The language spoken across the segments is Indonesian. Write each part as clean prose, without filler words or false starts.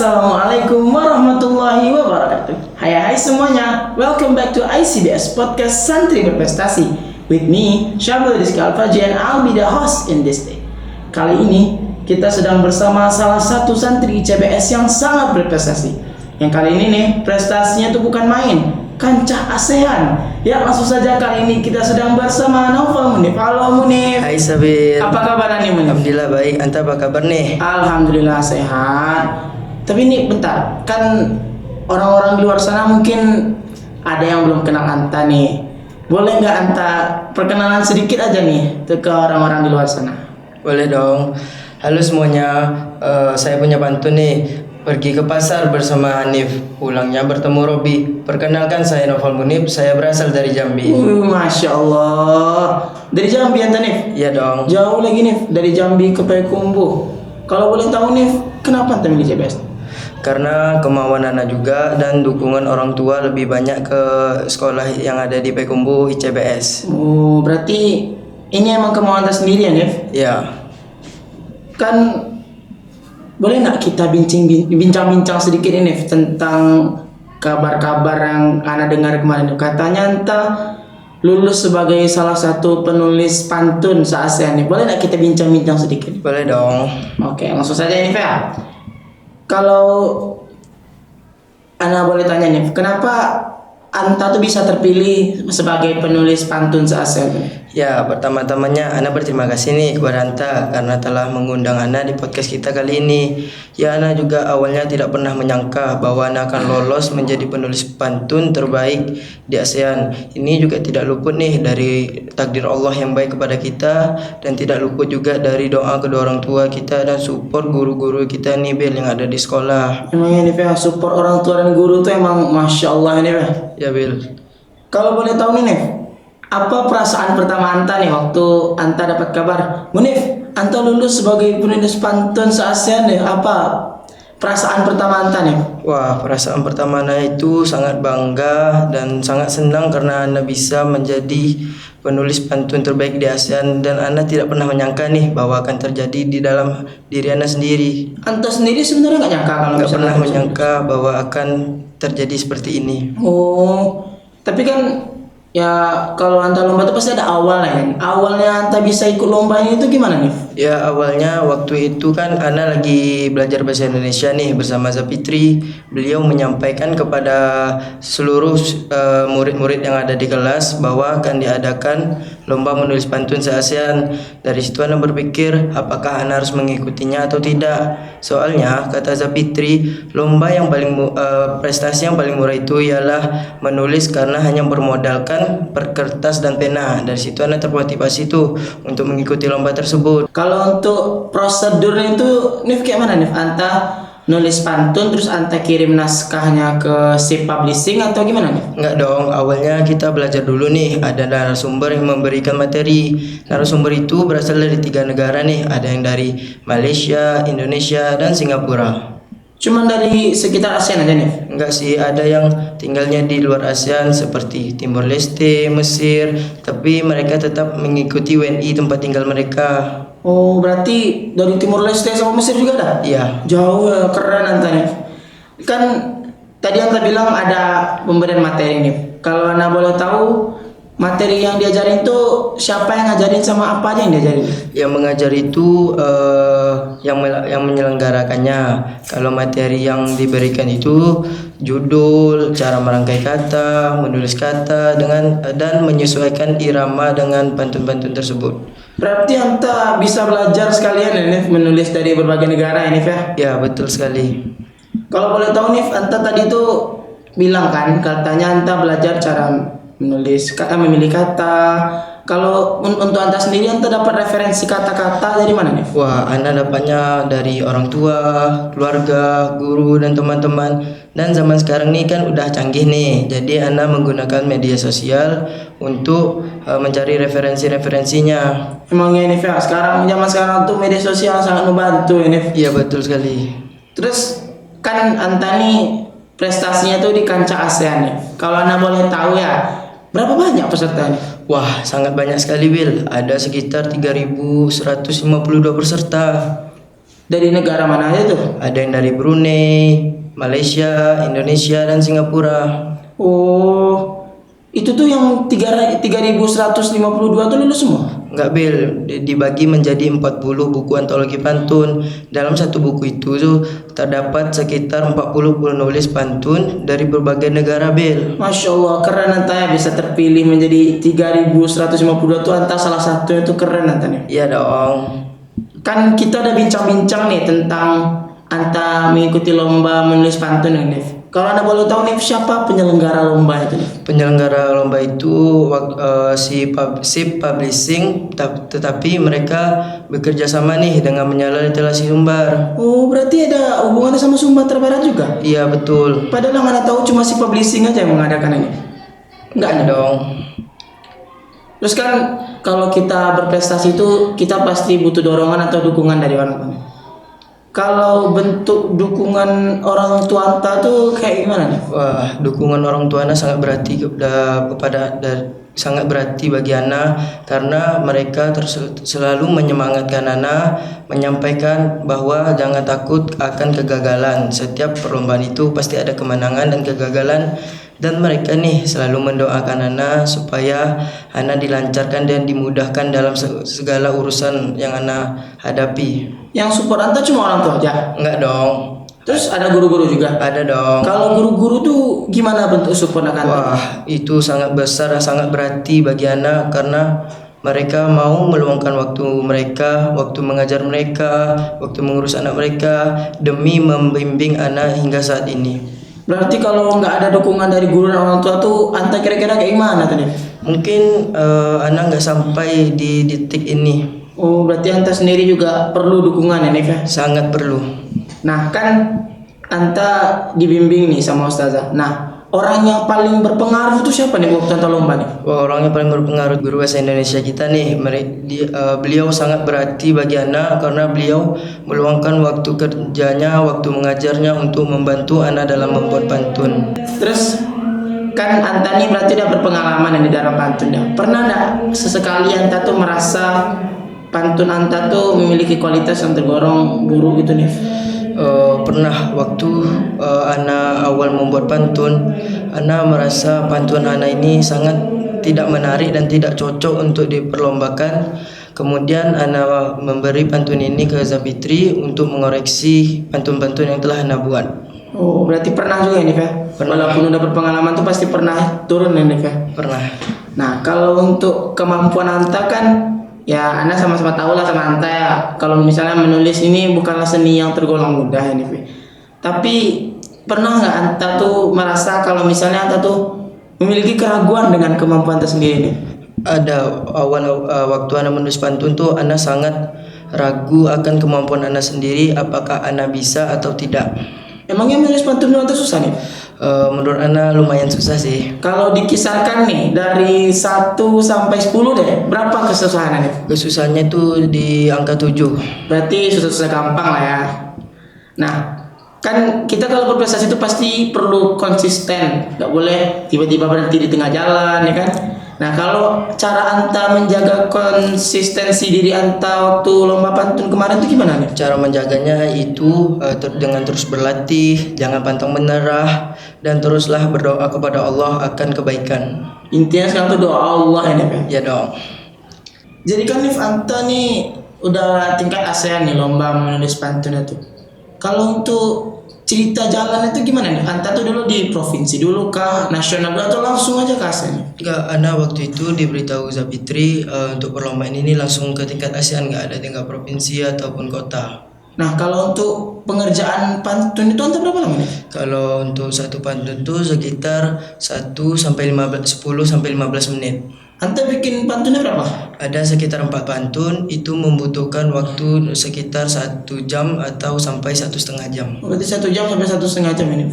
Assalamualaikum warahmatullahi wabarakatuh. Hai semuanya, welcome back to ICBS Podcast Santri Berprestasi. With me, Syabul Rizky Al-Fajri, and I'll be the host in this day. Kali ini, kita sedang bersama salah satu santri ICBS yang sangat berprestasi. Yang kali ini nih, prestasinya tuh bukan main, kancah ASEAN. Ya, langsung saja kali ini kita sedang bersama Naufal Munif. Halo Munif. Hai Sabil. Apa kabar nih Munif? Alhamdulillah baik. Anta apa kabar nih? Alhamdulillah sehat. Tapi ini bentar, kan orang-orang di luar sana mungkin ada yang belum kenal Anta nih. Boleh nggak Anta perkenalan sedikit aja nih ke orang-orang di luar sana? Boleh dong. Halo semuanya, saya punya pantun nih. Pergi ke pasar bersama Hanif, pulangnya bertemu Robi. Perkenalkan saya Naufal Munif, saya berasal dari Jambi. Masya Allah. Dari Jambi Anta Nif? Iya dong. Jauh lagi Nif, dari Jambi ke Payakumbuh. Kalau boleh tahu Nif, kenapa Anta milih ICBS? Karena kemauan anak juga dan dukungan orang tua lebih banyak ke sekolah yang ada di Payakumbuh ICBS. Oh, berarti ini emang kemauan Anta sendiri ya Nif? Ya. Kan boleh nggak kita bincang-bincang sedikit ini Nif, tentang kabar-kabar yang Ana dengar kemarin. Katanya Anta lulus sebagai salah satu penulis pantun se-ASEAN nih. Boleh nggak kita bincang-bincang sedikit? Boleh dong. Oke, langsung saja Nif ya. Kalau Ana boleh tanya nih, kenapa Anta tuh bisa terpilih sebagai penulis pantun se-ASEAN? Ya, pertama-tamanya Ana berterima kasih nih kepada Anta karena telah mengundang Ana di podcast kita kali ini. Ya, Ana juga awalnya tidak pernah menyangka bahwa Ana akan lolos menjadi penulis pantun terbaik di ASEAN. Ini juga tidak luput nih dari takdir Allah yang baik kepada kita, dan tidak luput juga dari doa kedua orang tua kita dan support guru-guru kita nih Bil yang ada di sekolah. Emang ini ya, support orang tua dan guru tuh emang Masya Allah ini ya. Ya Bil. Kalau boleh tahu nih Nif, apa perasaan pertama Anta nih waktu Anta dapat kabar, Munif, Anta lulus sebagai penulis pantun se-ASEAN nih? Apa perasaan pertama Anta nih? Wah, perasaan pertama Ana itu sangat bangga dan sangat senang karena Ana bisa menjadi penulis pantun terbaik di ASEAN, dan Ana tidak pernah menyangka nih bahwa akan terjadi di dalam diri Ana sendiri. Anta sendiri sebenarnya nggak nyangka kalau Nggak bisa pernah dapat menyangka bahwa akan terjadi seperti ini. Oh, tapi kan ya kalau Anta lomba itu pasti ada awalnya kan. Awalnya Anta bisa ikut lomba ini itu gimana nih? Ya, awalnya waktu itu kan Ana lagi belajar bahasa Indonesia nih bersama Zapitri. Beliau menyampaikan kepada seluruh murid-murid yang ada di kelas bahwa akan diadakan lomba menulis pantun se-ASEAN. Dari situ Ana berpikir apakah Ana harus mengikutinya atau tidak. Soalnya kata Zapitri, lomba yang prestasi yang paling murah itu ialah menulis karena hanya bermodalkan kertas dan pena. Dari situ Ana termotivasi tuh untuk mengikuti lomba tersebut. Kalau untuk prosedurnya itu Nif kayak mana Nif? Anta nulis pantun terus Anta kirim naskahnya ke si publishing atau gimana nih? Enggak dong, awalnya kita belajar dulu nih. Ada narasumber yang memberikan materi. Narasumber itu berasal dari 3 negara nih. Ada yang dari Malaysia, Indonesia, dan Singapura. Cuman dari sekitar ASEAN aja nih? Enggak sih, ada yang tinggalnya di luar ASEAN seperti Timor Leste, Mesir, tapi mereka tetap mengikuti WNI tempat tinggal mereka. Oh, berarti dari Timor Leste sama Mesir juga ada? Iya. Jauh ya, keren Anta nih. Kan tadi Anta bilang ada pemberian materi nih. Kalau Anda boleh tahu, materi yang diajarin tuh siapa yang ngajarin sama apa aja yang diajarin? Yang mengajar itu yang menyelenggarakannya. Kalau materi yang diberikan itu judul, cara merangkai kata, menulis kata dan menyesuaikan irama dengan pantun-pantun tersebut. Berarti Anta bisa belajar sekalian ya Nif, menulis dari berbagai negara ya Nif ya? Ya, betul sekali. Kalau boleh tahu Nif, Anta tadi tuh bilang kan katanya Anta belajar cara menulis kata, memilih kata. Kalau untuk Anta sendiri, Anta dapat referensi kata-kata dari mana nih? Wah, Ana dapatnya dari orang tua, keluarga, guru, dan teman-teman. Dan zaman sekarang nih kan udah canggih nih. Jadi Ana menggunakan media sosial untuk mencari referensi-referensinya. Emangnya ini ya, zaman sekarang tuh media sosial sangat membantu ini. Iya, betul sekali. Terus kan Anta nih prestasinya tuh di kancah ASEAN nih. Kalau Anda boleh tahu ya, berapa banyak pesertanya? Wah, sangat banyak sekali Bil. Ada sekitar 3.152 peserta. Dari negara mana aja tuh? Ada yang dari Brunei, Malaysia, Indonesia, dan Singapura. Oh, itu tuh yang 3.152 tuh lulus semua? Enggak Bil, dibagi menjadi 40 buku antologi pantun. Dalam satu buku itu tuh terdapat sekitar 40 penulis pantun dari berbagai negara Bil. Masya Allah, keren Anta ya, bisa terpilih menjadi 3.152 tuh Anta salah satunya tuh keren Anta nih. Iya dong. Kan kita udah bincang-bincang nih tentang Anta mengikuti lomba menulis pantun nih, Nif. Kalau Anda boleh tahu nih siapa penyelenggara lomba itu nih? Penyelenggara lomba itu SIP Publishing, tetapi mereka bekerja sama nih dengan Menyala Literasi Sumbar. Oh, berarti ada hubungannya sama Sumatera Barat juga? Iya betul. Padahal yang Anda tahu cuma si publishing aja yang mengadakan ini. Enggak ada. Dong. Terus kan kalau kita berprestasi itu kita pasti butuh dorongan atau dukungan dari orang tua. Kalau bentuk dukungan orang tua Anta tuh kayak gimana nih? Wah, dukungan orang tua Ana sangat berarti sangat berarti bagi Ana karena mereka selalu menyemangatkan Ana, menyampaikan bahwa jangan takut akan kegagalan. Setiap perlombaan itu pasti ada kemenangan dan kegagalan, dan mereka nih selalu mendoakan Ana supaya Ana dilancarkan dan dimudahkan dalam segala urusan yang Ana hadapi. Yang support Anta cuma orang tua aja? Enggak dong. Terus ada guru-guru juga? Ada dong. Kalau guru-guru tuh gimana bentuk support akan? Wah, itu sangat besar dan sangat berarti bagi anak karena mereka mau meluangkan waktu mereka, waktu mengajar mereka, waktu mengurus anak mereka demi membimbing anak hingga saat ini. Berarti kalau nggak ada dukungan dari guru dan orang tua tuh Anta kira-kira kayak gimana tadi? Mungkin anak nggak sampai di titik ini. Oh, berarti Anta sendiri juga perlu dukungan ya, Nif ya? Sangat perlu. Nah, kan Anta dibimbing nih sama Ustazah. Nah, orang yang paling berpengaruh itu siapa nih waktu Anta lomba nih? Wah, orang yang paling berpengaruh guru bahasa Indonesia kita nih. Beliau sangat berarti bagi anak karena beliau meluangkan waktu kerjanya, waktu mengajarnya untuk membantu anak dalam membuat pantun. Terus kan Anta nih berarti udah berpengalaman di dalam pantun ya. Pernah enggak sesekali Anta tuh merasa pantun Anta tuh memiliki kualitas yang tergolong buruk gitu nih? Pernah waktu Ana awal membuat pantun, Ana merasa pantun Ana ini sangat tidak menarik dan tidak cocok untuk diperlombakan. Kemudian Ana memberi pantun ini ke Zapitri untuk mengoreksi pantun-pantun yang telah Ana buat. Oh, berarti pernah juga ya, Nif ya? Pernah. Walaupun udah berpengalaman tuh pasti pernah turun ya, Nif ya? Pernah. Nah, kalau untuk kemampuan Anta kan ya Anda sama-sama tahu lah sama Anta ya, kalau misalnya menulis ini bukanlah seni yang tergolong mudah ya, Nif. Tapi pernah nggak Anta tuh merasa kalau misalnya Anta tuh memiliki keraguan dengan kemampuan Anta sendiri nih? Ada waktu Ana menulis pantun tuh Ana sangat ragu akan kemampuan Ana sendiri, apakah Ana bisa atau tidak. Emangnya menulis pantun Anta susah nih? Menurut Ana lumayan susah sih. Kalau dikisarkan nih dari 1 sampai 10 deh, berapa kesusahannya nih? Kesusahannya tuh di angka 7. Berarti susah-susah gampang lah ya. Nah, kan kita kalau berprestasi itu pasti perlu konsisten, nggak boleh tiba-tiba berhenti di tengah jalan ya kan. Nah, kalau cara Anta menjaga konsistensi diri Anta waktu lomba pantun kemarin itu gimana nih? Cara menjaganya itu dengan terus berlatih, jangan pantang menyerah, dan teruslah berdoa kepada Allah akan kebaikan. Intinya sekarang tuh doa Allah ya Nif ya? Ya dong. Jadi kan Nif, Anta nih udah tingkat ASEAN nih lomba menulis pantun itu. Kalau untuk cerita jalan itu gimana nih? Anta tuh dulu di provinsi dulu kah, nasional dulu atau langsung aja ke ASEAN? Enggak, Ana waktu itu diberitahu Zapitri untuk perlombaan ini langsung ke tingkat ASEAN, nggak ada tingkat provinsi ataupun kota. Nah, kalau untuk pengerjaan pantun itu Anta berapa lama nih? Kalau untuk satu pantun itu sekitar 10 sampai 15 menit. Anta bikin pantunnya berapa? Ada sekitar 4 pantun, itu membutuhkan waktu sekitar 1 jam atau sampai 1,5 jam. Berarti 1 jam sampai 1,5 jam ini.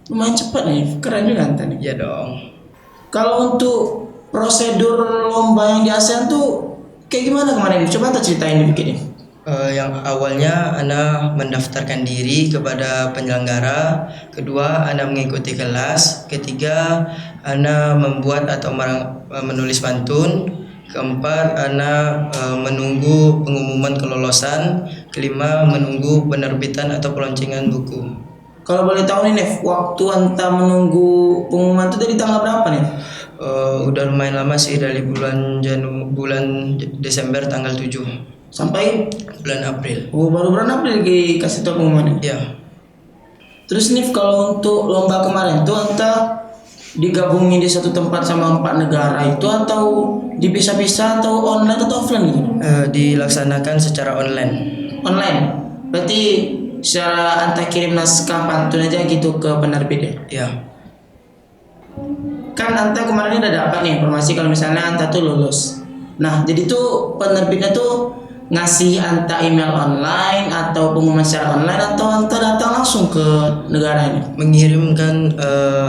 Lumayan cepat nih, keren juga Anta nih. Ya dong. Kalau untuk prosedur lomba yang di ASEAN tuh kayak gimana kemarin? Coba Anta ceritain bikinnya. Yang awalnya Ana mendaftarkan diri kepada penyelenggara, kedua Ana mengikuti kelas, ketiga Ana membuat atau menulis pantun, Keempat, Ana menunggu pengumuman kelolosan. Kelima, menunggu penerbitan atau peloncingan buku. Kalau boleh tahu nih Nef, waktu anta menunggu pengumuman itu dari tanggal berapa nih? Udah lumayan lama sih, dari bulan Desember tanggal 7 Sampai bulan April. baru bulan April dikasih tahu pengumumannya. Ya, Terus Nif, kalau untuk lomba kemarin tuh anta digabungin di satu tempat sama 4 negara itu atau dipisah-pisah atau online atau offline gitu? dilaksanakan secara online. Online. Berarti secara anta kirim naskah pantun aja gitu ke penerbit ya? Ya, Kan anta kemarin udah dapat nih informasi kalau misalnya anta tuh lulus. Nah, jadi tuh penerbitnya tuh ngasih anta email online atau pengumuman secara online atau anta datang langsung ke negara ini? mengirimkan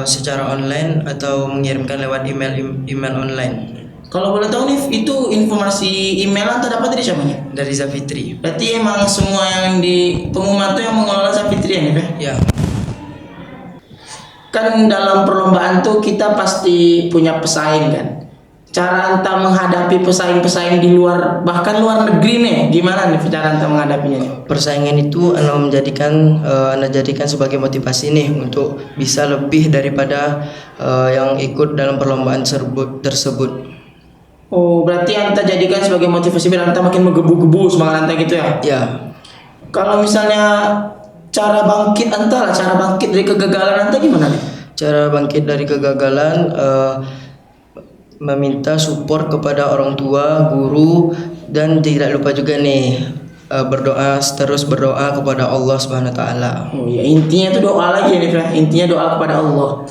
secara online atau mengirimkan lewat email online Kalau boleh tahu nih, itu informasi email anta dapat dari siapa nih? dari Zafitri. Berarti emang semua yang di pengumuman tuh yang mengelola Sapitri ya nih, Pak? Ya, Kan dalam perlombaan tuh kita pasti punya pesaing kan. Cara anta menghadapi pesaing-pesaing di luar, bahkan luar negeri nih, gimana nih cara anta menghadapinya nih? persaingan itu Ana jadikan sebagai motivasi nih untuk bisa lebih daripada yang ikut dalam perlombaan tersebut. Oh, berarti anta jadikan sebagai motivasi biar anta makin menggebu-gebu semangat anta gitu ya? Ya, Kalau misalnya cara bangkit anta lah, cara bangkit dari kegagalan anta gimana nih? cara bangkit dari kegagalan, meminta support kepada orang tua, guru, dan tidak lupa juga nih terus berdoa kepada Allah Subhanahu wa taala. Oh ya, intinya itu doa lagi nih, Pak. Intinya doa kepada Allah.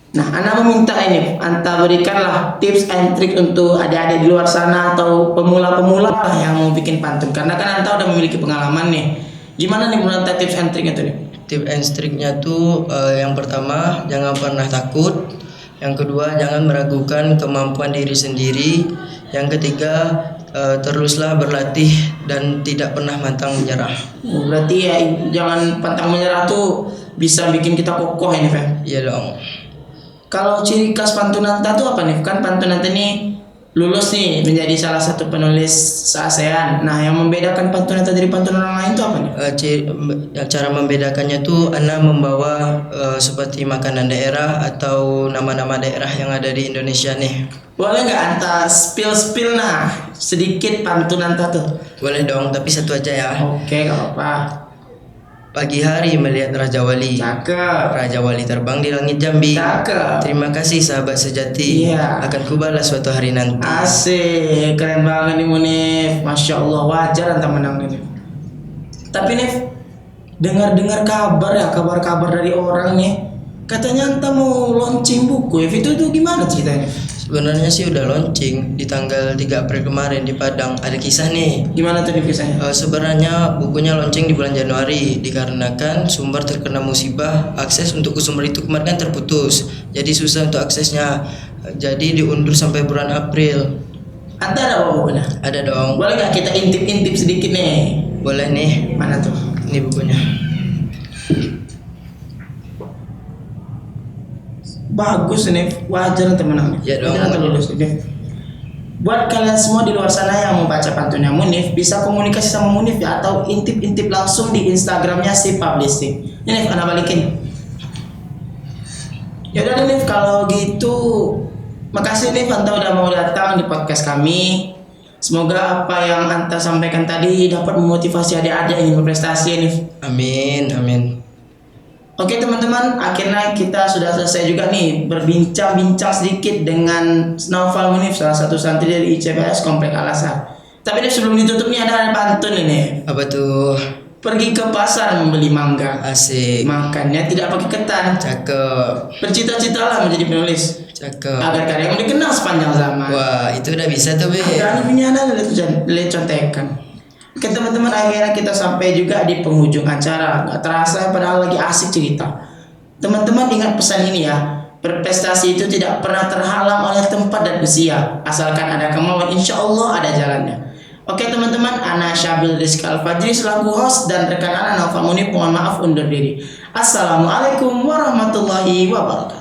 Nah, Ana meminta ini, anta berikanlah tips and trick untuk adik-adik di luar sana atau pemula-pemula lah yang mau bikin pantun. Karena kan anta udah memiliki pengalaman nih. Gimana nih menurut anta tips and trick itu nih? Tips and triknya tuh yang pertama, jangan pernah takut. Yang kedua, jangan meragukan kemampuan diri sendiri. Yang ketiga, teruslah berlatih dan tidak pernah pantang menyerah. Oh, berarti ya jangan pantang menyerah tuh bisa bikin kita kokoh ini, Pak. Iya dong. Kalau ciri khas pantun anta tuh apa nih? Kan pantun anta nih lulus nih menjadi salah satu penulis se-ASEAN. Nah, yang membedakan pantun anta dari pantun orang lain tuh apa nih? Cara membedakannya tuh Ana membawa seperti makanan daerah atau nama-nama daerah yang ada di Indonesia nih. Boleh nggak anta spill nah sedikit pantun anta tuh? Boleh dong, tapi satu aja ya. Oke, gak apa-apa. Pagi hari melihat Raja Wali. Cakep. Raja Wali terbang di langit Jambi. Cakep. Terima kasih sahabat sejati. Iya. Akan kubalas suatu hari nanti. Asik, keren banget nih Munif. Masya Allah, wajar anta menang nih. Tapi Nif, dengar kabar dari orang nih, katanya anta mau launching buku. Itu tuh gimana ceritanya? Sebenarnya sih udah launching di tanggal 3 April kemarin di Padang. Ada kisah nih. Gimana tuh kisahnya? Sebenarnya bukunya launching di bulan Januari dikarenakan sumber terkena musibah, akses untuk ke sumber itu kemarin kan terputus. Jadi susah untuk aksesnya. Jadi diundur sampai bulan April. Anta ada bawa bukunya? Ada dong. Boleh nggak kita intip sedikit nih? Boleh nih. Mana tuh? Ini bukunya. Bagus nih, wajar teman-teman. Ya dong. Wajar lulus nih. Buat kalian semua di luar sana yang mau baca pantunnya Munif, bisa komunikasi sama Munif ya atau intip langsung di Instagramnya si Publishing. Ini Nif, Ana balikin. Ya udah Nif, kalau gitu makasih Nif anta udah mau datang di podcast kami. Semoga apa yang anta sampaikan tadi dapat memotivasi adik-adik yang ingin berprestasi Nif. Amin, amin. Oke teman-teman, akhirnya kita sudah selesai juga nih berbincang-bincang sedikit dengan Naufal Munif, salah satu santri dari ICPS Komplek Al-Azhar. Tapi Nif, sebelum ditutup nih ada pantun ini. Apa tuh? Pergi ke pasar membeli mangga, Asik. makannya tidak pakai ketan. Cakep. Bercita-citalah menjadi penulis Cakep. agar karyamu dikenal sepanjang zaman. Wah, itu udah bisa tuh, Be. Berani punya anda lihat contekan. Oke teman-teman, akhirnya kita sampai juga di penghujung acara. Gak terasa padahal lagi asik cerita. Teman-teman ingat pesan ini ya, berprestasi itu tidak pernah terhalang oleh tempat dan usia. Asalkan ada kemauan, insya Allah ada jalannya. Oke teman-teman, Ana Syabil Rizky Al-Fajri selaku host dan rekan Ana Naufal Munif mohon maaf undur diri. Assalamualaikum warahmatullahi wabarakatuh.